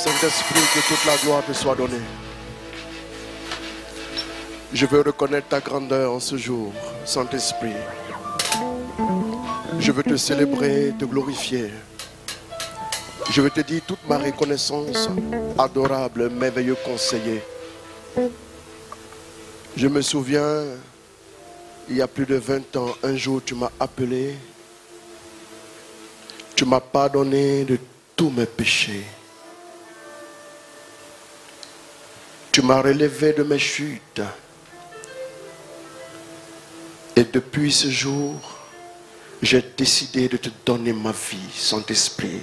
Saint-Esprit, que toute la gloire te soit donnée. Je veux reconnaître ta grandeur en ce jour, Saint-Esprit. Je veux te célébrer, te glorifier. Je veux te dire toute ma reconnaissance, adorable, merveilleux conseiller. Je me souviens, il y a plus de 20 ans, un jour tu m'as appelé. Tu m'as pardonné de tous mes péchés. Tu m'as relevé de mes chutes. Et depuis ce jour, j'ai décidé de te donner ma vie, Saint-Esprit.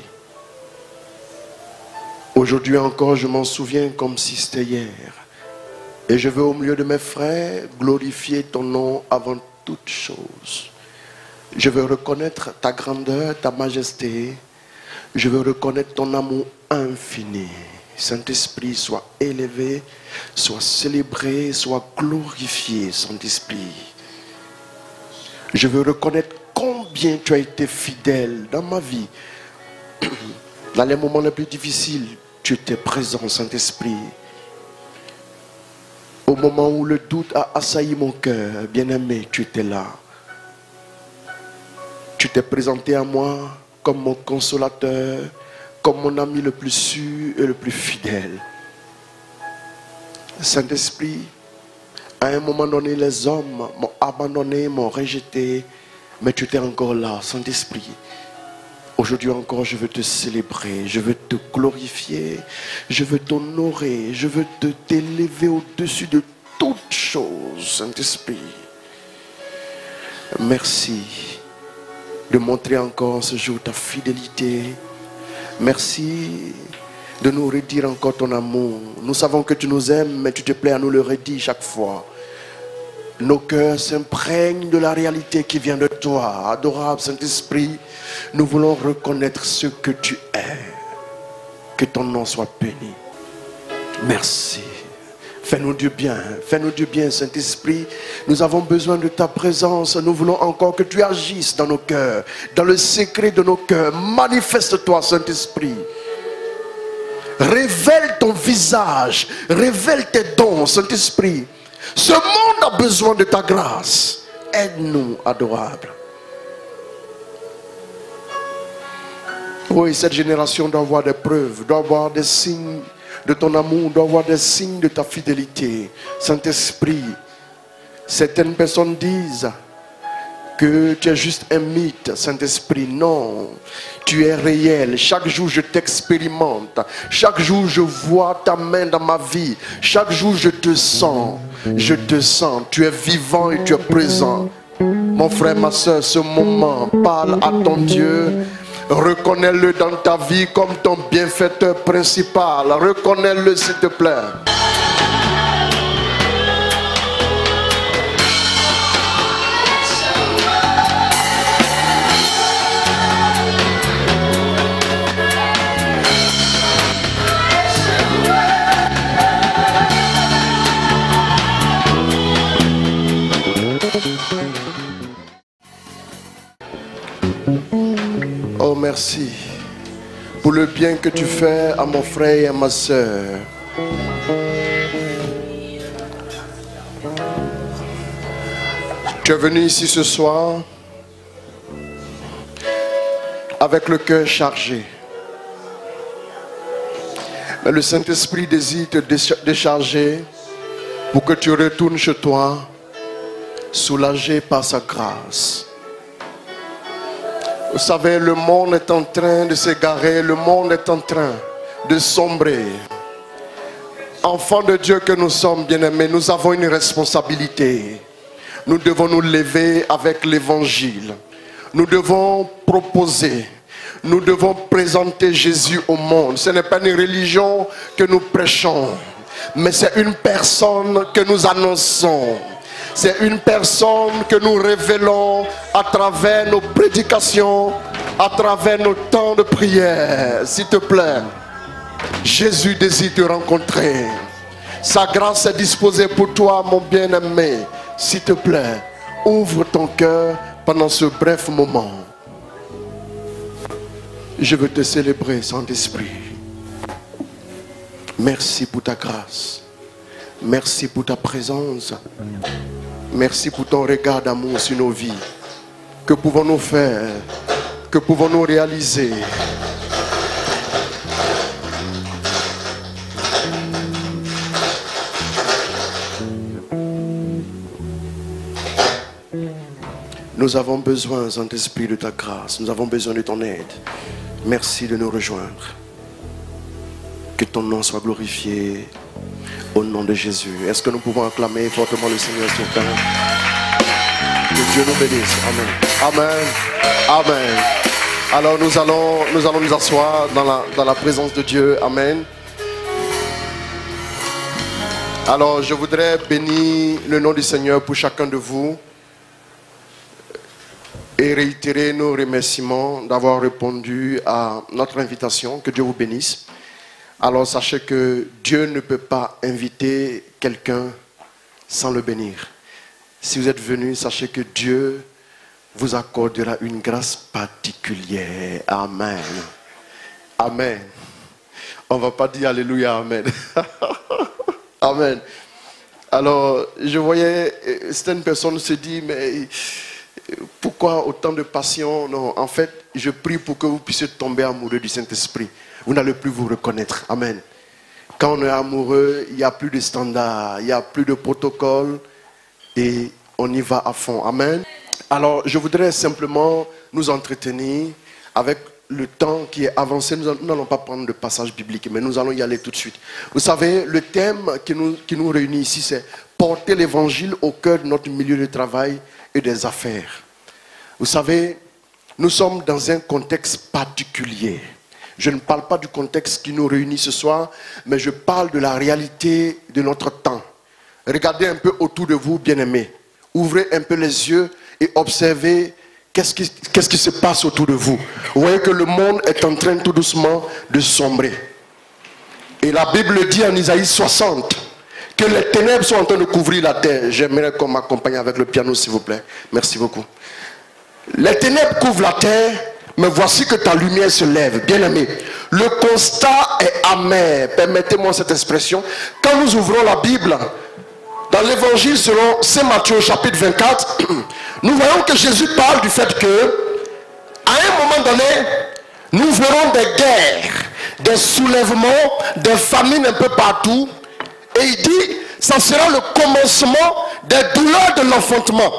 Aujourd'hui encore, je m'en souviens comme si c'était hier. Et je veux au milieu de mes frères glorifier ton nom avant toute chose. Je veux reconnaître ta grandeur, ta majesté. Je veux reconnaître ton amour infini. Saint-Esprit, sois élevé, sois célébré, sois glorifié, Saint-Esprit. Je veux reconnaître combien tu as été fidèle dans ma vie. Dans les moments les plus difficiles, tu étais présent, Saint-Esprit. Au moment où le doute a assailli mon cœur, bien-aimé, tu étais là. Tu t'es présenté à moi comme mon consolateur, comme mon ami le plus sûr et le plus fidèle. Saint-Esprit, à un moment donné, les hommes m'ont abandonné, m'ont rejeté, mais tu étais encore là, Saint-Esprit. Aujourd'hui encore, je veux te célébrer, je veux te glorifier, je veux t'honorer, je veux t'élever au-dessus de toutes choses, Saint-Esprit. Merci de montrer encore ce jour ta fidélité. Merci de nous redire encore ton amour. Nous savons que tu nous aimes, mais tu te plais à nous le redire chaque fois. Nos cœurs s'imprègnent de la réalité qui vient de toi. Adorable Saint-Esprit, nous voulons reconnaître ce que tu es. Que ton nom soit béni. Merci. Fais-nous du bien, Saint-Esprit. Nous avons besoin de ta présence. Nous voulons encore que tu agisses dans nos cœurs, dans le secret de nos cœurs. Manifeste-toi, Saint-Esprit. Révèle ton visage, révèle tes dons, Saint-Esprit. Ce monde a besoin de ta grâce. Aide-nous, adorable. Oui, cette génération doit avoir des preuves, doit avoir des signes de ton amour, doit avoir des signes de ta fidélité. Saint-Esprit, certaines personnes disent que tu es juste un mythe, Saint-Esprit. Non, tu es réel. Chaque jour je t'expérimente. Chaque jour je vois ta main dans ma vie. Chaque jour je te sens. Je te sens. Tu es vivant et tu es présent. Mon frère, ma soeur, ce moment, parle à ton Dieu. Reconnais-le dans ta vie comme ton bienfaiteur principal. Reconnais-le, s'il te plaît. Oh, merci pour le bien que tu fais à mon frère et à ma soeur. Tu es venu ici ce soir avec le cœur chargé. Mais le Saint-Esprit désire te décharger pour que tu retournes chez toi soulagé par sa grâce. Vous savez, le monde est en train de s'égarer, le monde est en train de sombrer. Enfants de Dieu que nous sommes, bien-aimés, nous avons une responsabilité. Nous devons nous lever avec l'évangile. Nous devons proposer. Nous devons présenter Jésus au monde. Ce n'est pas une religion que nous prêchons, mais c'est une personne que nous annonçons. C'est une personne que nous révélons à travers nos prédications, à travers nos temps de prière. S'il te plaît, Jésus désire te rencontrer. Sa grâce est disposée pour toi, mon bien-aimé. S'il te plaît, ouvre ton cœur pendant ce bref moment. Je veux te célébrer, Saint-Esprit. Merci pour ta grâce. Merci pour ta présence. Merci pour ton regard d'amour sur nos vies. Que pouvons-nous faire? Que pouvons-nous réaliser? Nous avons besoin, Saint-Esprit, de ta grâce. Nous avons besoin de ton aide. Merci de nous rejoindre. Que ton nom soit glorifié au nom de Jésus. Est-ce que nous pouvons acclamer fortement le Seigneur sur terre? Que Dieu nous bénisse. Amen. Amen. Amen. Alors nous allons nous asseoir dans la présence de Dieu. Amen. Alors je voudrais bénir le nom du Seigneur pour chacun de vous et réitérer nos remerciements d'avoir répondu à notre invitation. Que Dieu vous bénisse. Alors sachez que Dieu ne peut pas inviter quelqu'un sans le bénir. Si vous êtes venu, sachez que Dieu vous accordera une grâce particulière. Amen. Amen. On ne va pas dire Alléluia, Amen. Amen. Alors, je voyais certaines personnes se dire, mais pourquoi autant de passion? Non, en fait, je prie pour que vous puissiez tomber amoureux du Saint-Esprit. Vous n'allez plus vous reconnaître. Amen. Quand on est amoureux, il n'y a plus de standards, il n'y a plus de protocole et on y va à fond. Amen. Alors, je voudrais simplement nous entretenir avec le temps qui est avancé. Nous n'allons pas prendre de passage biblique, mais nous allons y aller tout de suite. Vous savez, le thème qui nous réunit ici, c'est porter l'évangile au cœur de notre milieu de travail et des affaires. Vous savez, nous sommes dans un contexte particulier. Je ne parle pas du contexte qui nous réunit ce soir, mais je parle de la réalité de notre temps. Regardez un peu autour de vous, bien-aimés. Ouvrez un peu les yeux et observez qu'est-ce qui se passe autour de vous. Vous voyez que le monde est en train tout doucement de sombrer. Et la Bible dit en Isaïe 60 que les ténèbres sont en train de couvrir la terre. J'aimerais qu'on m'accompagne avec le piano, s'il vous plaît. Merci beaucoup. Les ténèbres couvrent la terre, mais voici que ta lumière se lève. Bien-aimé, le constat est amer. Permettez-moi cette expression. Quand nous ouvrons la Bible, dans l'évangile selon Saint Matthieu chapitre 24, nous voyons que Jésus parle du fait que, à un moment donné, nous verrons des guerres, des soulèvements, des famines un peu partout. Et il dit, ça sera le commencement des douleurs de l'enfantement.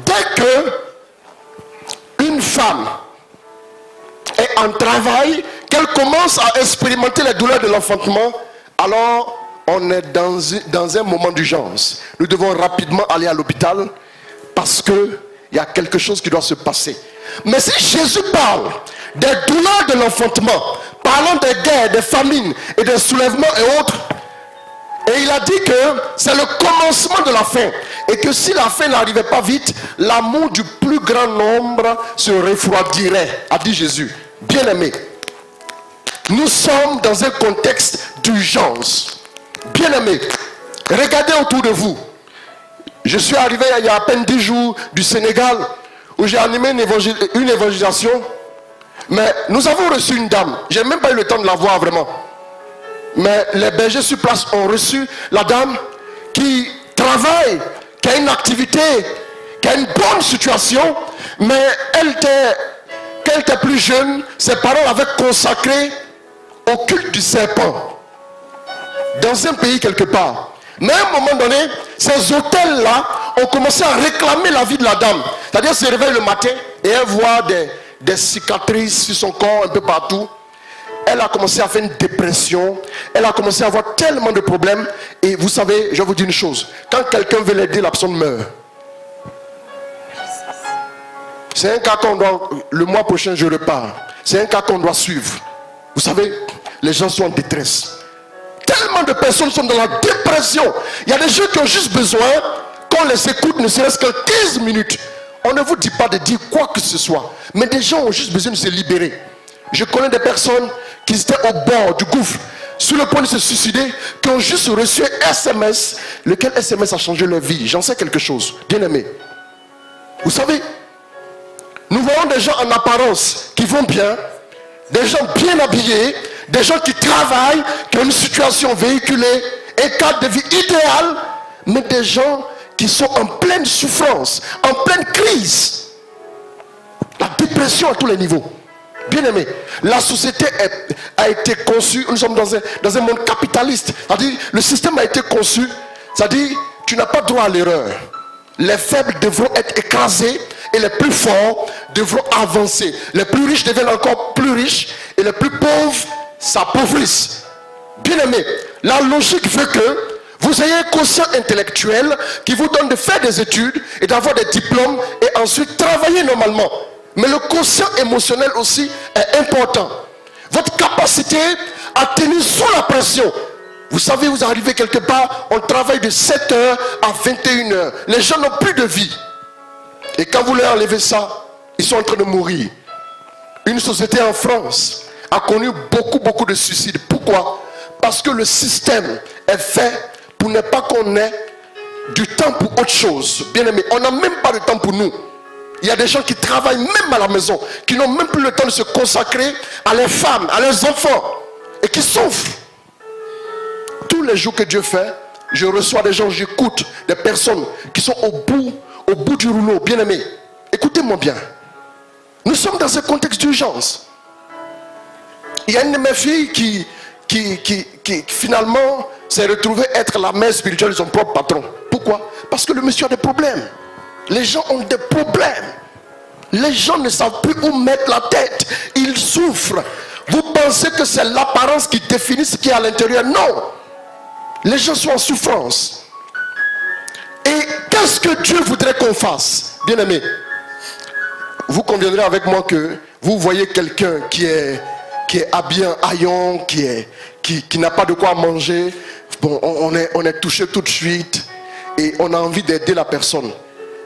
Dès que une femme est en travail, qu'elle commence à expérimenter les douleurs de l'enfantement, alors on est dans un moment d'urgence. Nous devons rapidement aller à l'hôpital parce qu'il y a quelque chose qui doit se passer. Mais si Jésus parle des douleurs de l'enfantement, parlant des guerres, des famines et des soulèvements et autres, et il a dit que c'est le commencement de la fin. Et que si la fin n'arrivait pas vite, l'amour du plus grand nombre se refroidirait, a dit Jésus. Bien-aimé, nous sommes dans un contexte d'urgence. Bien-aimé, regardez autour de vous. Je suis arrivé il y a à peine 10 jours du Sénégal où j'ai animé une évangélisation. Mais nous avons reçu une dame. Je n'ai même pas eu le temps de la voir vraiment. Mais les bergers sur place ont reçu la dame qui travaille, qui a une activité, qui a une bonne situation. Mais quand elle était plus jeune, ses parents l'avaient consacrée au culte du serpent. Dans un pays quelque part. Mais à un moment donné, ces hôtels-là ont commencé à réclamer la vie de la dame. C'est-à-dire, elle se réveille le matin et elle voit des cicatrices sur son corps un peu partout. Elle a commencé à faire une dépression. Elle a commencé à avoir tellement de problèmes. Et vous savez, je vais vous dire une chose. Quand quelqu'un veut l'aider, la personne meurt. C'est un cas qu'on doit... Le mois prochain, je repars. C'est un cas qu'on doit suivre. Vous savez, les gens sont en détresse. Tellement de personnes sont dans la dépression. Il y a des gens qui ont juste besoin qu'on les écoute, ne serait-ce que 15 minutes. On ne vous dit pas de dire quoi que ce soit. Mais des gens ont juste besoin de se libérer. Je connais des personnes qui étaient au bord du gouffre, sur le point de se suicider, qui ont juste reçu un SMS, lequel SMS a changé leur vie. J'en sais quelque chose, bien aimé. Vous savez, nous voyons des gens en apparence qui vont bien, des gens bien habillés, des gens qui travaillent, qui ont une situation véhiculée, un cadre de vie idéal, mais des gens qui sont en pleine souffrance, en pleine crise. La dépression à tous les niveaux. Bien aimé, la société a été conçue, nous sommes dans un monde capitaliste. C'est-à-dire, le système a été conçu, c'est-à-dire, tu n'as pas droit à l'erreur. Les faibles devront être écrasés et les plus forts devront avancer. Les plus riches deviennent encore plus riches et les plus pauvres s'appauvrissent. Bien aimé, la logique veut que vous ayez un quotient intellectuel qui vous donne de faire des études et d'avoir des diplômes et ensuite travailler normalement. Mais le quotient émotionnel aussi est important. Votre capacité à tenir sous la pression. Vous savez, vous arrivez quelque part, on travaille de 7h à 21h. Les gens n'ont plus de vie. Et quand vous leur enlevez ça, ils sont en train de mourir. Une société en France a connu beaucoup de suicides. Pourquoi? Parce que le système est fait pour ne pas qu'on ait du temps pour autre chose. Bien aimé, on n'a même pas de temps pour nous. Il y a des gens qui travaillent même à la maison, qui n'ont même plus le temps de se consacrer à leurs femmes, à leurs enfants, et qui souffrent. Tous les jours que Dieu fait, je reçois des gens, j'écoute des personnes qui sont au bout du rouleau. Bien aimé, écoutez-moi bien. Nous sommes dans un contexte d'urgence. Il y a une de mes filles qui finalement s'est retrouvée être la mère spirituelle de son propre patron. Pourquoi? Parce que le monsieur a des problèmes. Les gens ont des problèmes. Les gens ne savent plus où mettre la tête. Ils souffrent. Vous pensez que c'est l'apparence qui définit ce qu'il y a à l'intérieur? Non. Les gens sont en souffrance. Et qu'est-ce que Dieu voudrait qu'on fasse? Bien aimé, vous conviendrez avec moi que vous voyez quelqu'un qui est habillé en haillon, qui n'a pas de quoi manger. Bon, on est touché tout de suite et on a envie d'aider la personne.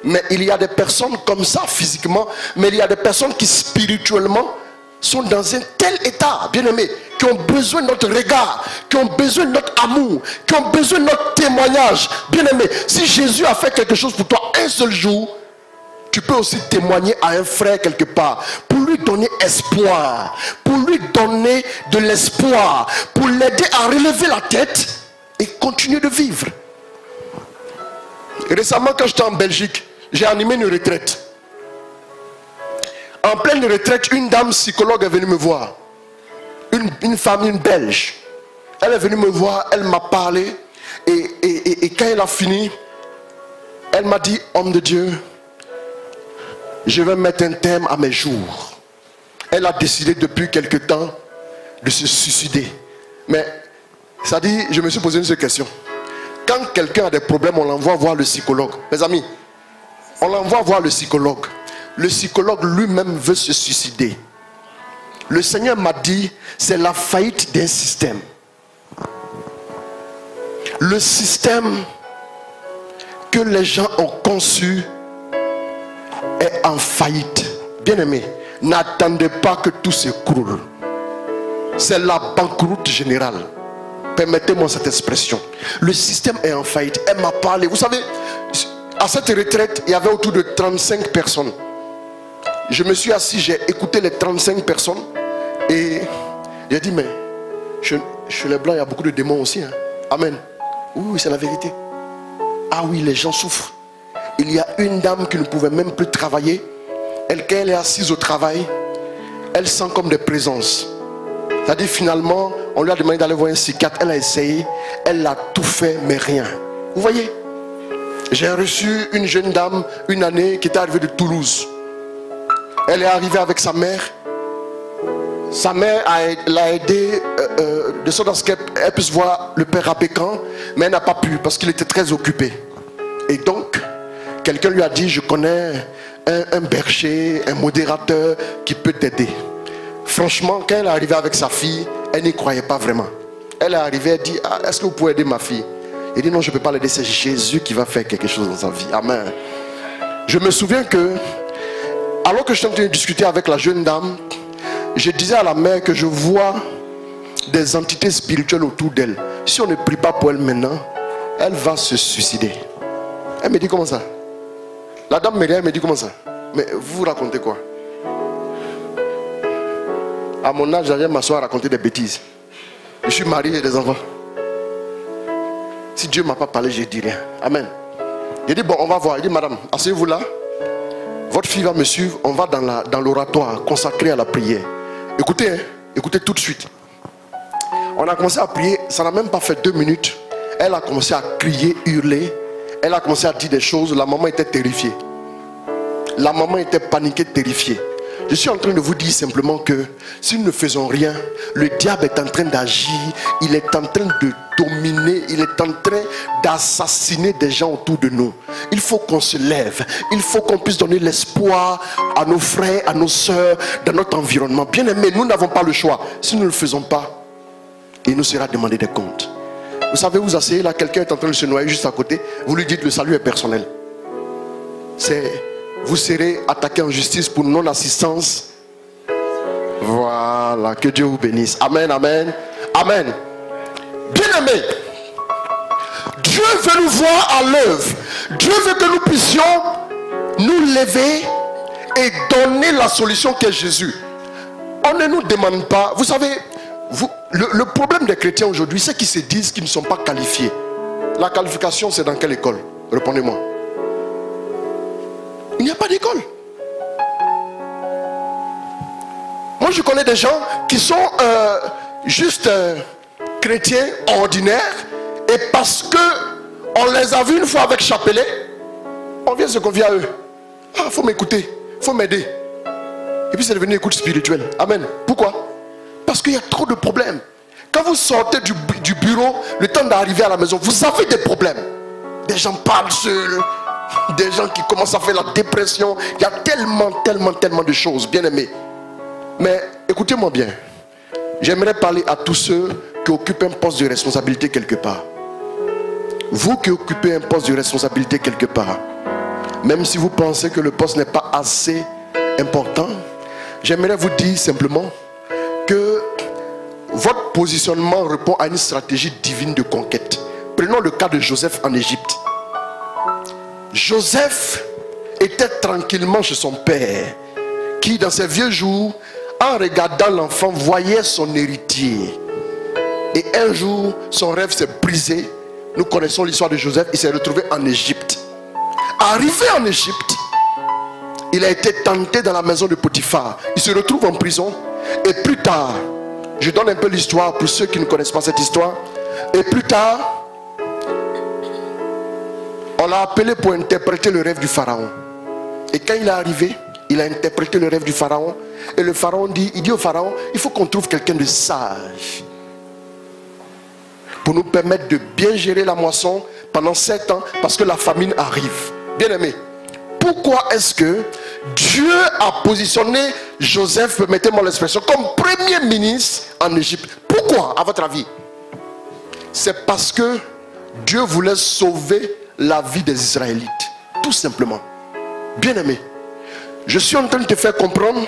Mais il y a des personnes comme ça physiquement, mais il y a des personnes qui spirituellement sont dans un tel état, bien aimé, qui ont besoin de notre regard, qui ont besoin de notre amour, qui ont besoin de notre témoignage. Bien aimé, si Jésus a fait quelque chose pour toi un seul jour, tu peux aussi témoigner à un frère quelque part, pour lui donner espoir, pour lui donner de l'espoir, pour l'aider à relever la tête et continuer de vivre. Récemment, quand j'étais en Belgique, j'ai animé une retraite. En pleine retraite, une dame psychologue est venue me voir. Une femme, une Belge. Elle est venue me voir, elle m'a parlé. Et quand elle a fini, elle m'a dit, homme de Dieu, je vais mettre un terme à mes jours. Elle a décidé depuis quelque temps de se suicider. Mais, ça dit, je me suis posé une seule question. Quand quelqu'un a des problèmes, on l'envoie voir le psychologue. Mes amis, on l'envoie voir le psychologue. Le psychologue lui-même veut se suicider. Le Seigneur m'a dit, c'est la faillite d'un système. Le système que les gens ont conçu est en faillite. Bien aimé, n'attendez pas que tout s'écroule. C'est la banqueroute générale. Permettez-moi cette expression. Le système est en faillite. Elle m'a parlé. Vous savez, à cette retraite, il y avait autour de 35 personnes. Je me suis assis, j'ai écouté les 35 personnes. Et j'ai dit, mais chez les Blancs, il y a beaucoup de démons aussi. Hein. Amen. Oui, c'est la vérité. Ah oui, les gens souffrent. Il y a une dame qui ne pouvait même plus travailler. Quand elle est assise au travail, elle sent comme des présences. C'est-à-dire finalement, on lui a demandé d'aller voir un psychiatre. Elle a essayé, elle a tout fait, mais rien. Vous voyez? J'ai reçu une jeune dame, une année, qui était arrivée de Toulouse. Elle est arrivée avec sa mère. Sa mère l'a aidée de sorte à ce qu'elle puisse voir le père Abécan, mais elle n'a pas pu parce qu'il était très occupé. Et donc, quelqu'un lui a dit, je connais un berger, un modérateur qui peut t'aider. Franchement, quand elle est arrivée avec sa fille, elle n'y croyait pas vraiment. Elle est arrivée, elle dit, ah, est-ce que vous pouvez aider ma fille? Elle dit, non, je ne peux pas l'aider, c'est Jésus qui va faire quelque chose dans sa vie. Amen. Je me souviens que, alors que je suis en train de discuter avec la jeune dame, je disais à la mère que je vois des entités spirituelles autour d'elle. Si on ne prie pas pour elle maintenant, elle va se suicider. Elle me dit, comment ça? La dame me dit, comment ça? Mais vous racontez quoi? À mon âge, j'allais m'asseoir à raconter des bêtises. Je suis marié, j'ai des enfants. Si Dieu ne m'a pas parlé, je ne dis rien. Amen. Il dit, bon, on va voir. Il dit, madame, asseyez-vous là. Votre fille va me suivre. On va dans l'oratoire consacré à la prière. Écoutez, hein, écoutez tout de suite. On a commencé à prier. Ça n'a même pas fait 2 minutes. Elle a commencé à crier, hurler. Elle a commencé à dire des choses. La maman était terrifiée. La maman était paniquée, terrifiée. Je suis en train de vous dire simplement que si nous ne faisons rien, le diable est en train d'agir, il est en train de dominer, il est en train d'assassiner des gens autour de nous. Il faut qu'on se lève, il faut qu'on puisse donner l'espoir à nos frères, à nos soeurs, dans notre environnement. Bien aimé, nous n'avons pas le choix. Si nous ne le faisons pas, il nous sera demandé des comptes. Vous savez, vous asseyez là, quelqu'un est en train de se noyer juste à côté, vous lui dites le salut est personnel. Vous serez attaqué en justice pour non-assistance. Voilà, que Dieu vous bénisse. Amen, amen, amen. Bien-aimés, Dieu veut nous voir à l'œuvre. Dieu veut que nous puissions nous lever et donner la solution qu'est Jésus. On ne nous demande pas. Vous savez, le problème des chrétiens aujourd'hui, c'est qu'ils se disent qu'ils ne sont pas qualifiés. La qualification, c'est dans quelle école? Répondez-moi. Il n'y a pas d'école. Moi je connais des gens qui sont juste chrétiens ordinaires, et parce que on les a vus une fois avec chapelet, on vient se confier à eux. Ah, faut m'écouter, faut m'aider. Et puis c'est devenu écoute spirituelle. Amen. Pourquoi? Parce qu'il y a trop de problèmes. Quand vous sortez du bureau, le temps d'arriver à la maison, vous avez des problèmes. Des gens parlent seuls. Des gens qui commencent à faire la dépression. Il y a tellement de choses, bien aimés. Mais écoutez-moi bien. J'aimerais parler à tous ceux qui occupent un poste de responsabilité quelque part. Vous qui occupez un poste de responsabilité quelque part, même si vous pensez que le poste n'est pas assez important, j'aimerais vous dire simplement que votre positionnement répond à une stratégie divine de conquête. Prenons le cas de Joseph en Égypte. Joseph était tranquillement chez son père, qui dans ses vieux jours, en regardant l'enfant, voyait son héritier. Et un jour, son rêve s'est brisé. Nous connaissons l'histoire de Joseph. Il s'est retrouvé en Égypte. Arrivé en Égypte, il a été tenté dans la maison de Potiphar. Il se retrouve en prison. Et plus tard, je donne un peu l'histoire pour ceux qui ne connaissent pas cette histoire. Et plus tard, on l'a appelé pour interpréter le rêve du pharaon. Et quand il est arrivé, il a interprété le rêve du pharaon. Et le pharaon dit au pharaon, il faut qu'on trouve quelqu'un de sage pour nous permettre de bien gérer la moisson pendant 7 ans, parce que la famine arrive. Bien aimé, pourquoi est-ce que Dieu a positionné Joseph, permettez-moi l'expression, comme premier ministre en Égypte? Pourquoi, à votre avis? C'est parce que Dieu voulait sauver la vie des Israélites, tout simplement. Bien aimé, je suis en train de te faire comprendre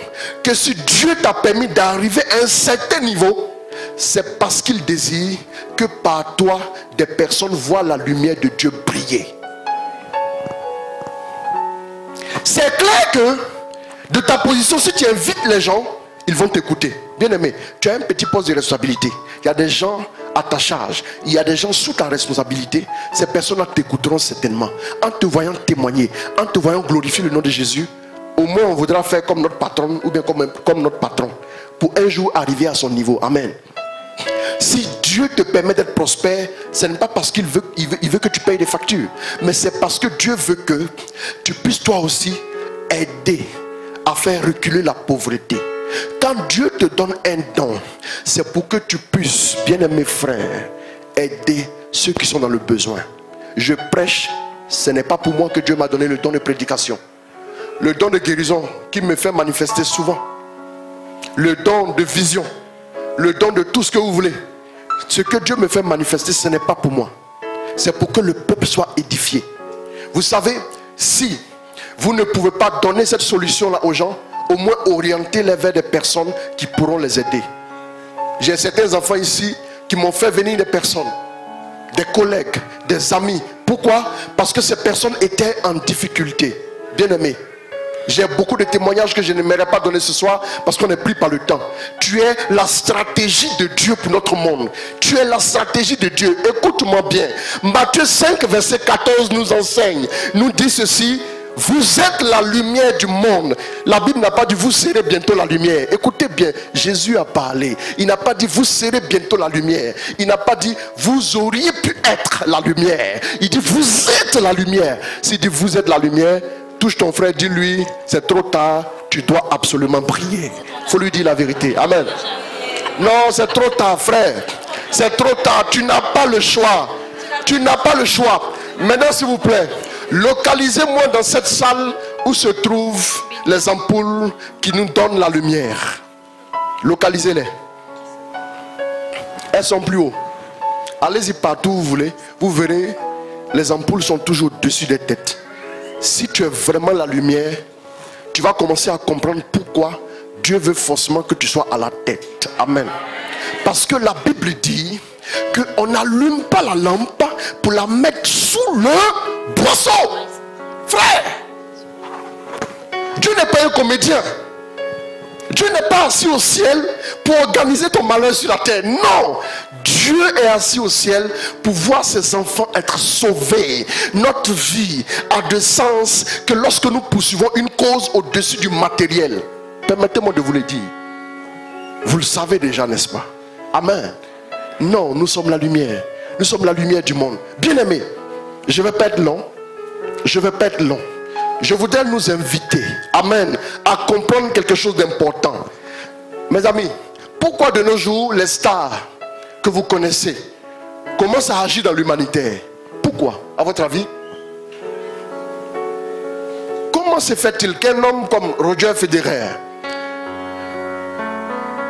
que si Dieu t'a permis d'arriver à un certain niveau, c'est parce qu'il désire que par toi des personnes voient la lumière de Dieu briller. C'est clair que de ta position, si tu invites les gens, ils vont t'écouter. Bien aimé, tu as un petit poste de responsabilité. Il y a des gens à ta charge. Il y a des gens sous ta responsabilité. Ces personnes-là t'écouteront certainement. En te voyant témoigner, en te voyant glorifier le nom de Jésus, au moins on voudra faire comme notre patron ou bien comme notre patron pour un jour arriver à son niveau. Amen. Si Dieu te permet d'être prospère, ce n'est pas parce qu'il veut que tu payes des factures, mais c'est parce que Dieu veut que tu puisses toi aussi aider à faire reculer la pauvreté. Quand Dieu te donne un don, c'est pour que tu puisses, bien-aimés frères, aider ceux qui sont dans le besoin. Je prêche, ce n'est pas pour moi que Dieu m'a donné le don de prédication. Le don de guérison qui me fait manifester souvent. Le don de vision. Le don de tout ce que vous voulez. Ce que Dieu me fait manifester, ce n'est pas pour moi. C'est pour que le peuple soit édifié. Vous savez, si vous ne pouvez pas donner cette solution-là aux gens, au moins orientez-les vers des personnes qui pourront les aider. J'ai certains enfants ici qui m'ont fait venir des personnes, des collègues, des amis. Pourquoi? Parce que ces personnes étaient en difficulté. Bien aimés, J'ai beaucoup de témoignages que je n'aimerais pas donner ce soir parce qu'on est pris par le temps. Tu es la stratégie de Dieu pour notre monde. Tu es la stratégie de Dieu. Écoute-moi bien. Matthieu 5, verset 14 nous enseigne, nous dit ceci. Vous êtes la lumière du monde. La Bible n'a pas dit vous serez bientôt la lumière. Écoutez bien, Jésus a parlé. Il n'a pas dit vous serez bientôt la lumière. Il n'a pas dit vous auriez pu être la lumière. Il dit vous êtes la lumière. S'il dit vous êtes la lumière, touche ton frère, dis-lui c'est trop tard, tu dois absolument briller. Il faut lui dire la vérité. Amen. Non, c'est trop tard, frère. C'est trop tard, tu n'as pas le choix. Tu n'as pas le choix. Maintenant, s'il vous plaît, localisez-moi dans cette salle où se trouvent les ampoules qui nous donnent la lumière. Localisez-les. Elles sont plus haut. Allez-y partout où vous voulez. Vous verrez, les ampoules sont toujours au-dessus des têtes. Si tu es vraiment la lumière, tu vas commencer à comprendre pourquoi Dieu veut forcément que tu sois à la tête. Amen. Parce que la Bible dit qu'on n'allume pas la lampe pour la mettre sous le boisseau. Frère, Dieu n'est pas un comédien. Dieu n'est pas assis au ciel pour organiser ton malheur sur la terre. Non, Dieu est assis au ciel pour voir ses enfants être sauvés. Notre vie a de sens que lorsque nous poursuivons une cause au-dessus du matériel. Permettez-moi de vous le dire. Vous le savez déjà, n'est-ce pas? Amen. Non, nous sommes la lumière. Nous sommes la lumière du monde. Bien-aimés, je ne vais pas être long. Je ne vais pas être long. Je voudrais nous inviter, amen, à comprendre quelque chose d'important. Mes amis, pourquoi de nos jours les stars que vous connaissez commencent à agir dans l'humanitaire? Pourquoi, à votre avis? Comment se fait-il qu'un homme comme Roger Federer,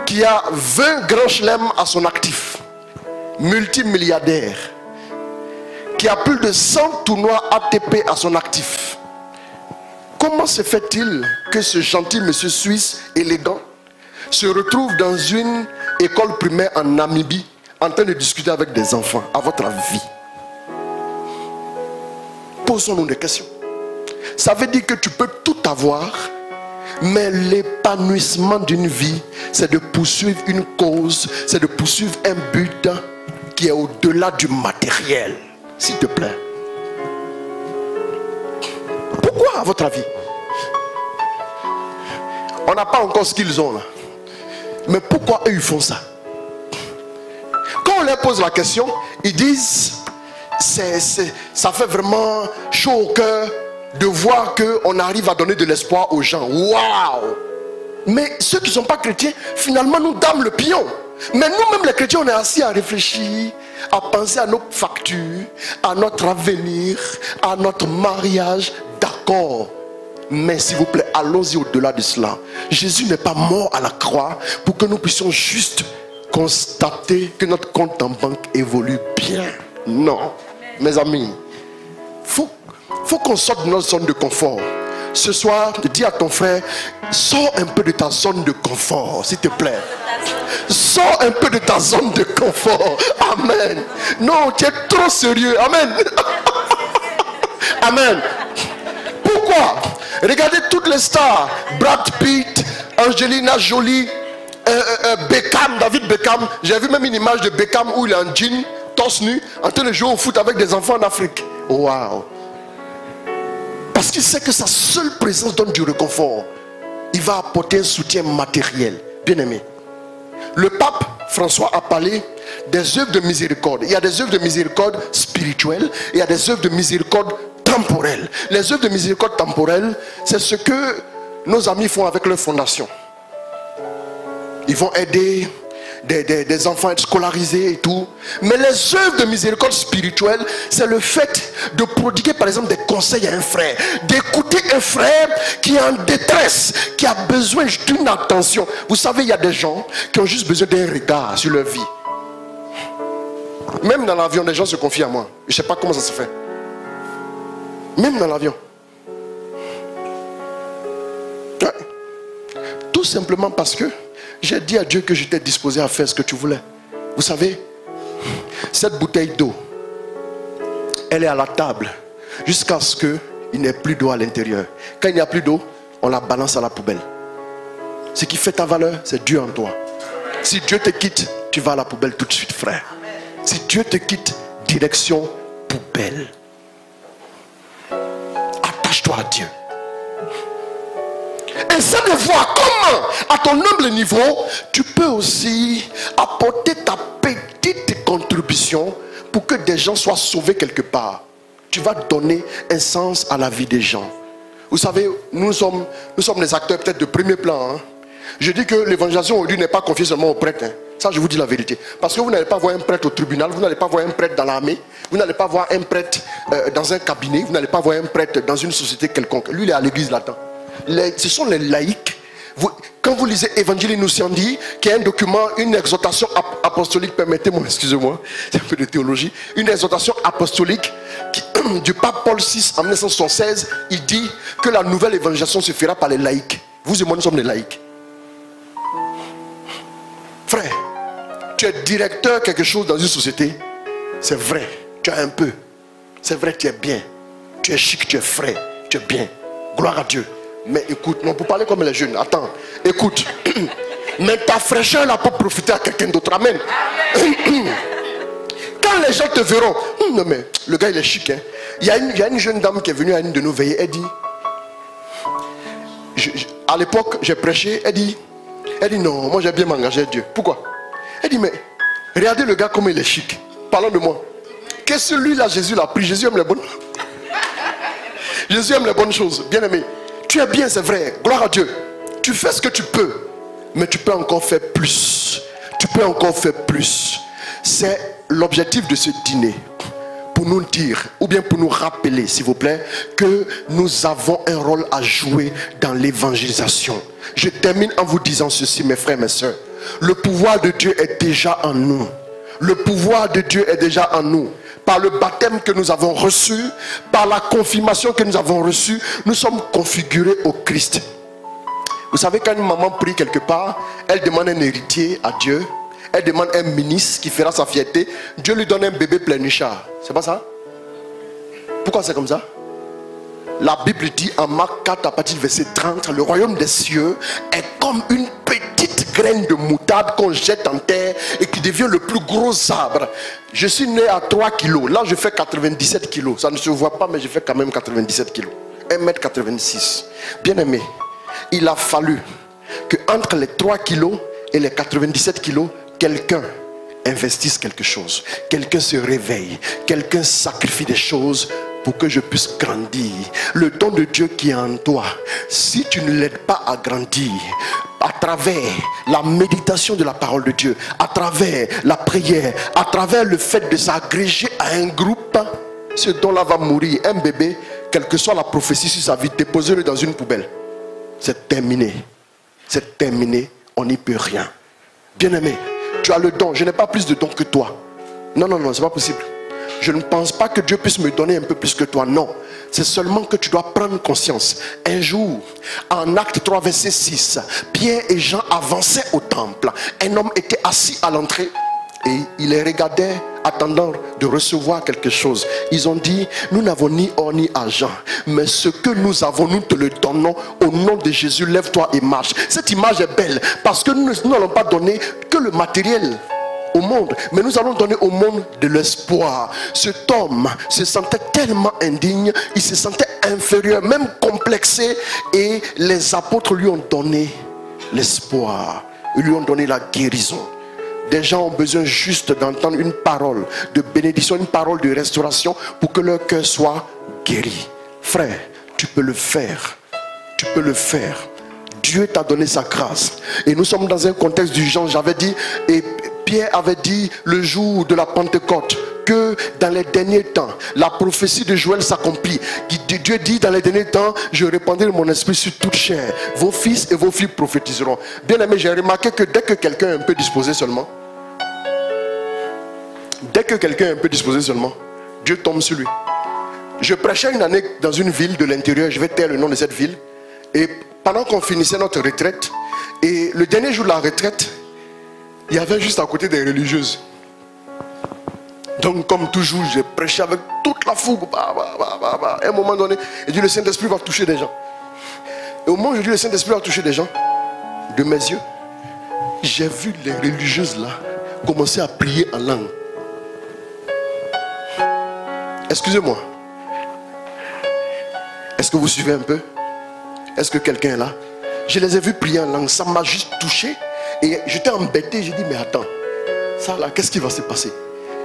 qui a 20 grands chelems à son actif, multimilliardaire, qui a plus de 100 tournois ATP à son actif, comment se fait-il que ce gentil monsieur suisse élégant se retrouve dans une école primaire en Namibie en train de discuter avec des enfants? À votre avis? Posons-nous des questions. Ça veut dire que tu peux tout avoir, mais l'épanouissement d'une vie, c'est de poursuivre une cause, c'est de poursuivre un but qui est au-delà du matériel. S'il te plaît. Pourquoi, à votre avis? On n'a pas encore ce qu'ils ont là. Mais pourquoi eux ils font ça? Quand on leur pose la question, ils disent ça fait vraiment chaud au cœur de voir qu'on arrive à donner de l'espoir aux gens. Waouh! Mais ceux qui ne sont pas chrétiens, finalement nous donnent le pion. Mais nous-mêmes les chrétiens, on est assis à réfléchir, à penser à nos factures, à notre avenir, à notre mariage. D'accord. Mais s'il vous plaît, allons-y au-delà de cela. Jésus n'est pas mort à la croix pour que nous puissions juste constater que notre compte en banque évolue bien. Non. Mes amis, faut qu'on sorte de notre zone de confort. Ce soir, dis à ton frère, sors un peu de ta zone de confort, s'il te plaît. Sors un peu de ta zone de confort. Amen. Non, tu es trop sérieux. Amen. Amen. Pourquoi? Regardez toutes les stars. Brad Pitt, Angelina Jolie, Beckham, David Beckham. J'ai vu même une image de Beckham où il est en jean, torse nu, en train de jouer au foot avec des enfants en Afrique. Waouh. Parce qu'il sait que sa seule présence donne du réconfort. Il va apporter un soutien matériel. Bien aimé. Le pape François a parlé des œuvres de miséricorde. Il y a des œuvres de miséricorde spirituelles. Et il y a des œuvres de miséricorde temporelles. Les œuvres de miséricorde temporelles, c'est ce que nos amis font avec leur fondation. Ils vont aider des enfants à être scolarisés et tout. Mais les œuvres de miséricorde spirituelle, c'est le fait de prodiguer par exemple des conseils à un frère, d'écouter un frère qui est en détresse, qui a besoin d'une attention. Vous savez, il y a des gens qui ont juste besoin d'un regard sur leur vie. Même dans l'avion, des gens se confient à moi. Je ne sais pas comment ça se fait. Même dans l'avion. Ouais. Tout simplement parce que j'ai dit à Dieu que j'étais disposé à faire ce que tu voulais. Vous savez, cette bouteille d'eau, elle est à la table jusqu'à ce qu'il n'y ait plus d'eau à l'intérieur. Quand il n'y a plus d'eau, on la balance à la poubelle. Ce qui fait ta valeur, c'est Dieu en toi. Si Dieu te quitte, tu vas à la poubelle tout de suite, frère. Si Dieu te quitte, direction poubelle. Attache-toi à Dieu. Essaie de voir comment, à ton humble niveau, tu peux aussi apporter ta petite contribution pour que des gens soient sauvés quelque part. Tu vas donner un sens à la vie des gens. Vous savez, nous sommes des acteurs peut-être de premier plan. Hein. Je dis que l'évangélisation aujourd'hui n'est pas confiée seulement aux prêtres. Hein. Ça, je vous dis la vérité. Parce que vous n'allez pas voir un prêtre au tribunal, vous n'allez pas voir un prêtre dans l'armée, vous n'allez pas voir un prêtre dans un cabinet, vous n'allez pas voir un prêtre dans une société quelconque. Lui, il est à l'église là-dedans. Ce sont les laïcs. Quand vous lisez Évangile Nunciandi, qui est un document, une exhortation apostolique, permettez-moi, excusez-moi, c'est un peu de théologie, une exhortation apostolique du pape Paul VI en 1976, il dit que la nouvelle évangélisation se fera par les laïcs. Vous et moi, nous sommes des laïcs. Frère, tu es directeur quelque chose dans une société, c'est vrai, tu as un peu, c'est vrai, tu es bien, tu es chic, tu es frais, tu es bien, gloire à Dieu. Mais écoute, non, pour parler comme les jeunes, attends, écoute, mais ta fraîcheur n'a pas profité à quelqu'un d'autre, amen. Quand les gens te verront, non mais le gars il est chic, hein. Il y a une jeune dame qui est venue à une de nos veillées, elle dit, à l'époque j'ai prêché, elle dit non, moi j'ai bien m'engager à Dieu. Pourquoi? Elle dit, mais regardez le gars comme il est chic, parlons de moi. Qu'est-ce que celui-là Jésus l'a pris? Jésus aime les bonnes Jésus aime les bonnes choses, bien aimé. Tu es bien, c'est vrai, gloire à Dieu. Tu fais ce que tu peux, mais tu peux encore faire plus. Tu peux encore faire plus. C'est l'objectif de ce dîner. Pour nous dire, ou bien pour nous rappeler, s'il vous plaît, que nous avons un rôle à jouer dans l'évangélisation. Je termine en vous disant ceci, mes frères, mes soeurs. Le pouvoir de Dieu est déjà en nous. Le pouvoir de Dieu est déjà en nous. Par le baptême que nous avons reçu, par la confirmation que nous avons reçue, nous sommes configurés au Christ. Vous savez, quand une maman prie quelque part, elle demande un héritier à Dieu. Elle demande un ministre qui fera sa fierté. Dieu lui donne un bébé pleinichard. C'est pas ça? Pourquoi c'est comme ça? La Bible dit en Marc 4 à partir du verset 30, le royaume des cieux est comme une petite graine de moutarde qu'on jette en terre et qui devient le plus gros arbre. Je suis né à 3 kilos. Là, je fais 97 kilos. Ça ne se voit pas, mais je fais quand même 97 kilos. 1m86. Bien aimé, il a fallu que entre les 3 kilos et les 97 kilos, quelqu'un investisse quelque chose. Quelqu'un se réveille. Quelqu'un sacrifie des choses pour que je puisse grandir. Le don de Dieu qui est en toi, si tu ne l'aides pas à grandir, à travers la méditation de la parole de Dieu, à travers la prière, à travers le fait de s'agréger à un groupe, ce don-là va mourir. Un bébé, quelle que soit la prophétie sur sa vie, déposez-le dans une poubelle. C'est terminé. C'est terminé. On n'y peut rien. Bien-aimé, tu as le don. Je n'ai pas plus de don que toi. Non, non, non, c'est pas possible. Je ne pense pas que Dieu puisse me donner un peu plus que toi. Non. C'est seulement que tu dois prendre conscience. Un jour, en Acte 3, verset 6, Pierre et Jean avançaient au temple. Un homme était assis à l'entrée et il les regardait attendant de recevoir quelque chose. Ils ont dit, nous n'avons ni or ni argent, mais ce que nous avons, nous te le donnons au nom de Jésus. Lève-toi et marche. Cette image est belle parce que nous n'allons pas donner que le matériel au monde, mais nous allons donner au monde de l'espoir. Cet homme se sentait tellement indigne, il se sentait inférieur, même complexé, et les apôtres lui ont donné l'espoir, ils lui ont donné la guérison. Des gens ont besoin juste d'entendre une parole de bénédiction, une parole de restauration pour que leur cœur soit guéri. Frère, tu peux le faire. Tu peux le faire. Dieu t'a donné sa grâce. Et nous sommes dans un contexte d'urgence. J'avais dit, et Pierre avait dit le jour de la Pentecôte, que dans les derniers temps, la prophétie de Joël s'accomplit. Dieu dit dans les derniers temps, je répandrai mon esprit sur toute chair. Vos fils et vos filles prophétiseront. Bien aimé, j'ai remarqué que dès que quelqu'un est un peu disposé seulement, Dieu tombe sur lui. Je prêchais une année dans une ville de l'intérieur, je vais taire le nom de cette ville, et pendant qu'on finissait notre retraite, et le dernier jour de la retraite, il y avait juste à côté des religieuses. Donc comme toujours, j'ai prêché avec toute la fougue. À un moment donné, il dit, le Saint-Esprit va toucher des gens. Et au moment où je dis le Saint-Esprit a touché des gens, de mes yeux, j'ai vu les religieuses là commencer à prier en langue. Excusez-moi. Est-ce que vous suivez un peu? Est-ce que quelqu'un est là? Je les ai vus prier en langue. Ça m'a juste touché. Et j'étais embêté. J'ai dit, mais attends, ça là, qu'est-ce qui va se passer?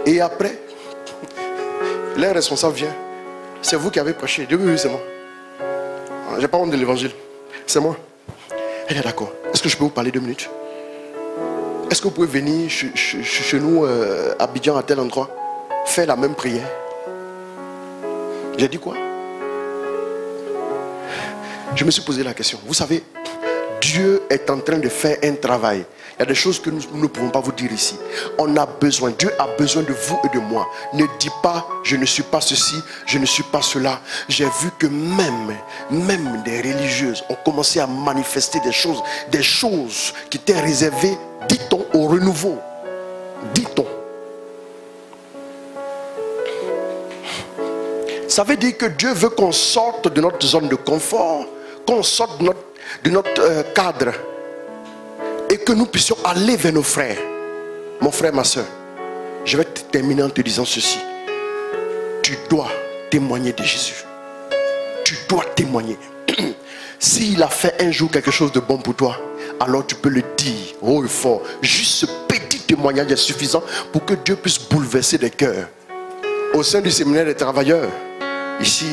Et après, les responsables viennent. C'est vous qui avez prêché. Je dis, oui, c'est moi. J'ai pas honte de l'évangile. C'est moi. Elle est d'accord. Est-ce que je peux vous parler 2 minutes? Est-ce que vous pouvez venir chez nous à Abidjan, à tel endroit, faire la même prière? J'ai dit quoi? Je me suis posé la question. Vous savez, Dieu est en train de faire un travail. Il y a des choses que nous ne pouvons pas vous dire ici. On a besoin, Dieu a besoin de vous et de moi. Ne dis pas, je ne suis pas ceci, je ne suis pas cela. J'ai vu que même des religieuses ont commencé à manifester des choses qui étaient réservées, dit-on, au renouveau. Dit-on. Ça veut dire que Dieu veut qu'on sorte de notre zone de confort, qu'on sorte de notre cadre et que nous puissions aller vers nos frères. Mon frère, ma soeur, je vais terminer en te disant ceci. Tu dois témoigner de Jésus. Tu dois témoigner. S'il a fait un jour quelque chose de bon pour toi, alors tu peux le dire haut et fort. Juste ce petit témoignage est suffisant pour que Dieu puisse bouleverser des cœurs. Au sein du séminaire des travailleurs, ici,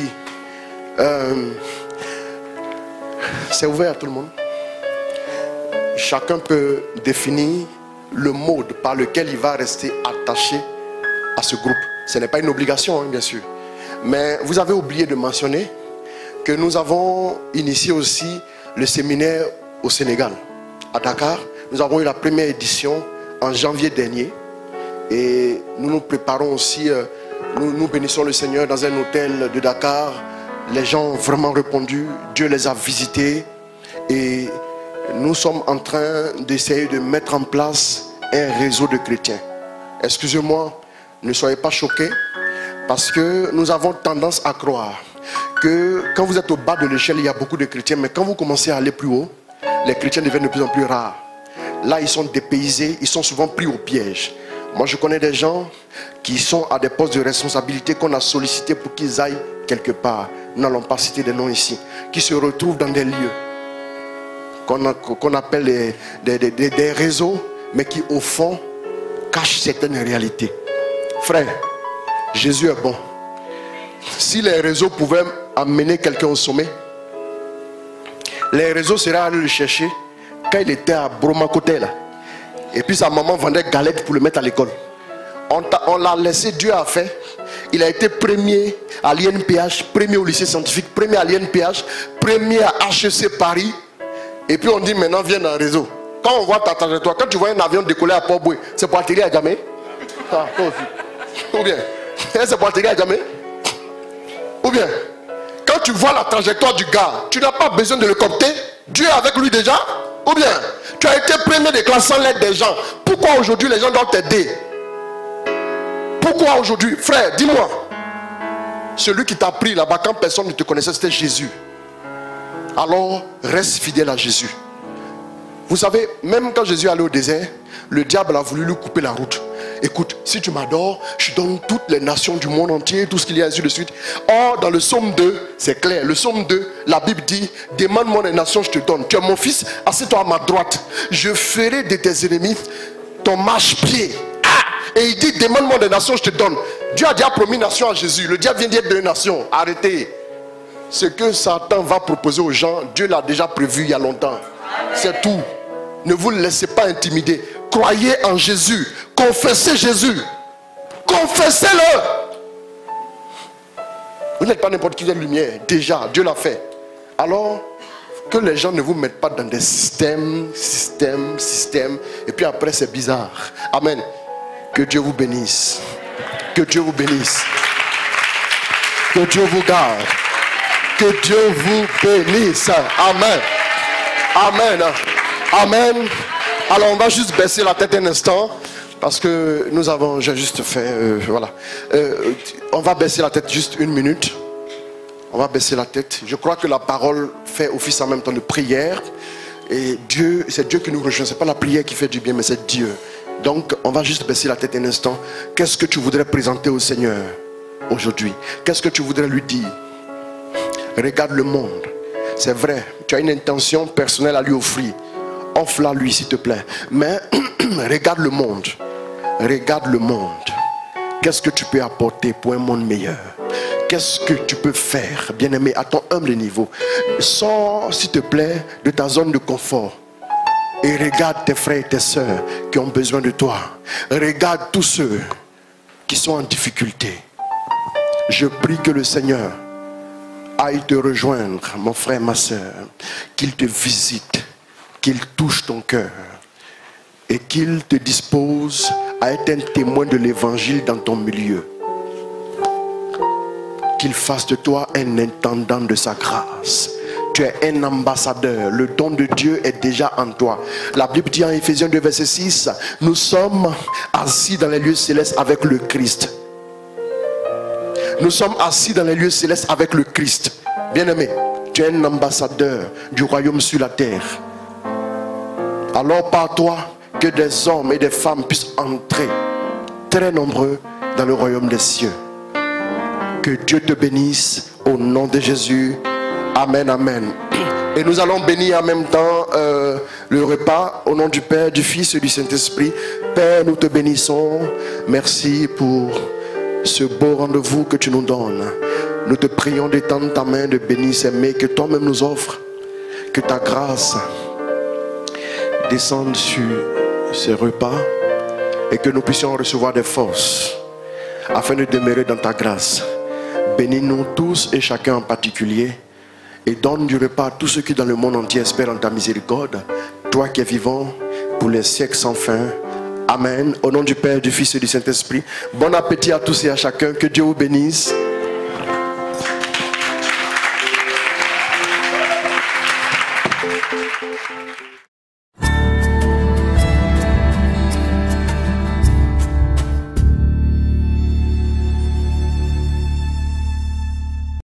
c'est ouvert à tout le monde. Chacun peut définir le mode par lequel il va rester attaché à ce groupe. Ce n'est pas une obligation, hein, bien sûr. Mais vous avez oublié de mentionner que nous avons initié aussi le séminaire au Sénégal, à Dakar. Nous avons eu la première édition en janvier dernier. Et nous nous préparons aussi, nous bénissons le Seigneur dans un hôtel de Dakar. Les gens ont vraiment répondu, Dieu les a visités. Et nous sommes en train d'essayer de mettre en place un réseau de chrétiens. Excusez-moi, ne soyez pas choqués, parce que nous avons tendance à croire que quand vous êtes au bas de l'échelle, il y a beaucoup de chrétiens, mais quand vous commencez à aller plus haut, les chrétiens deviennent de plus en plus rares. Là, ils sont dépaysés, ils sont souvent pris au piège. Moi, je connais des gens qui sont à des postes de responsabilité qu'on a sollicités pour qu'ils aillent quelque part. Nous n'allons pas citer des noms ici. Qui se retrouvent dans des lieux qu'on appelle des réseaux, mais qui au fond cachent certaines réalités. Frère, Jésus est bon. Si les réseaux pouvaient amener quelqu'un au sommet, les réseaux seraient allés le chercher quand il était à Bromacoté là. Et puis sa maman vendait galettes pour le mettre à l'école. On l'a laissé, Dieu a fait. Il a été premier à l'INPH, premier au lycée scientifique, premier à l'INPH, premier à HEC Paris. Et puis on dit maintenant viens dans le réseau. Quand on voit ta trajectoire, quand tu vois un avion décoller à Port-Boué, c'est pour atterrir à Djamé? Ou bien, c'est pour atterrir à Djamé? Ou bien, quand tu vois la trajectoire du gars, tu n'as pas besoin de le copter. Dieu est avec lui déjà. Ou bien, tu as été premier des classes sans l'aide des gens. Pourquoi aujourd'hui les gens doivent t'aider? Pourquoi aujourd'hui? Frère, dis-moi. Celui qui t'a pris là-bas quand personne ne te connaissait, c'était Jésus. Alors, reste fidèle à Jésus. Vous savez, même quand Jésus allait au désert, le diable a voulu lui couper la route. Écoute, si tu m'adores, je donne toutes les nations du monde entier, tout ce qu'il y a ainsi de suite. Or, dans le psaume 2, c'est clair. Le psaume 2, la Bible dit, demande-moi les nations, je te donne. Tu es mon fils, assieds-toi à ma droite. Je ferai de tes ennemis ton marche-pied. Et il dit, demande-moi des nations, je te donne. Dieu a déjà promis nation à Jésus. Le diable vient dire 2 nations. Arrêtez. Ce que Satan va proposer aux gens, Dieu l'a déjà prévu il y a longtemps. C'est tout. Ne vous laissez pas intimider. Croyez en Jésus. Confessez Jésus. Confessez-le. Vous n'êtes pas n'importe qui de lumière. Déjà, Dieu l'a fait. Alors, que les gens ne vous mettent pas dans des systèmes. Et puis après, c'est bizarre. Amen. Que Dieu vous bénisse. Que Dieu vous bénisse. Que Dieu vous garde. Que Dieu vous bénisse. Amen. Amen. Amen. Alors on va juste baisser la tête un instant. Parce que nous avons, j'ai juste fait, voilà. On va baisser la tête juste 1 minute. On va baisser la tête. Je crois que la parole fait office en même temps de prière. Et Dieu, c'est Dieu qui nous rejoint. Ce n'est pas la prière qui fait du bien, mais c'est Dieu. Donc, on va juste baisser la tête un instant. Qu'est-ce que tu voudrais présenter au Seigneur aujourd'hui? Qu'est-ce que tu voudrais lui dire? Regarde le monde. C'est vrai, tu as une intention personnelle à lui offrir. Offre-la lui, s'il te plaît. Mais regarde le monde. Regarde le monde. Qu'est-ce que tu peux apporter pour un monde meilleur? Qu'est-ce que tu peux faire, bien-aimé, à ton humble niveau? Sors, s'il te plaît, de ta zone de confort. Et regarde tes frères et tes sœurs qui ont besoin de toi. Regarde tous ceux qui sont en difficulté. Je prie que le Seigneur aille te rejoindre, mon frère, ma sœur. Qu'il te visite, qu'il touche ton cœur. Et qu'il te dispose à être un témoin de l'évangile dans ton milieu. Qu'il fasse de toi un intendant de sa grâce. Tu es un ambassadeur. Le don de Dieu est déjà en toi. La Bible dit en Éphésiens 2 verset 6, nous sommes assis dans les lieux célestes avec le Christ. Nous sommes assis dans les lieux célestes avec le Christ. Bien-aimé, tu es un ambassadeur du royaume sur la terre. Alors par toi, que des hommes et des femmes puissent entrer très nombreux dans le royaume des cieux. Que Dieu te bénisse au nom de Jésus. Amen, amen. Et nous allons bénir en même temps le repas au nom du Père, du Fils et du Saint-Esprit. Père, nous te bénissons. Merci pour ce beau rendez-vous que tu nous donnes. Nous te prions d'étendre ta main, de bénir ces mets que toi-même nous offres. Que ta grâce descende sur ces repas et que nous puissions recevoir des forces afin de demeurer dans ta grâce. Bénis-nous tous et chacun en particulier et donne du repas à tous ceux qui dans le monde entier espèrent en ta miséricorde, toi qui es vivant pour les siècles sans fin. Amen. Au nom du Père, du Fils et du Saint-Esprit. Bon appétit à tous et à chacun. Que Dieu vous bénisse.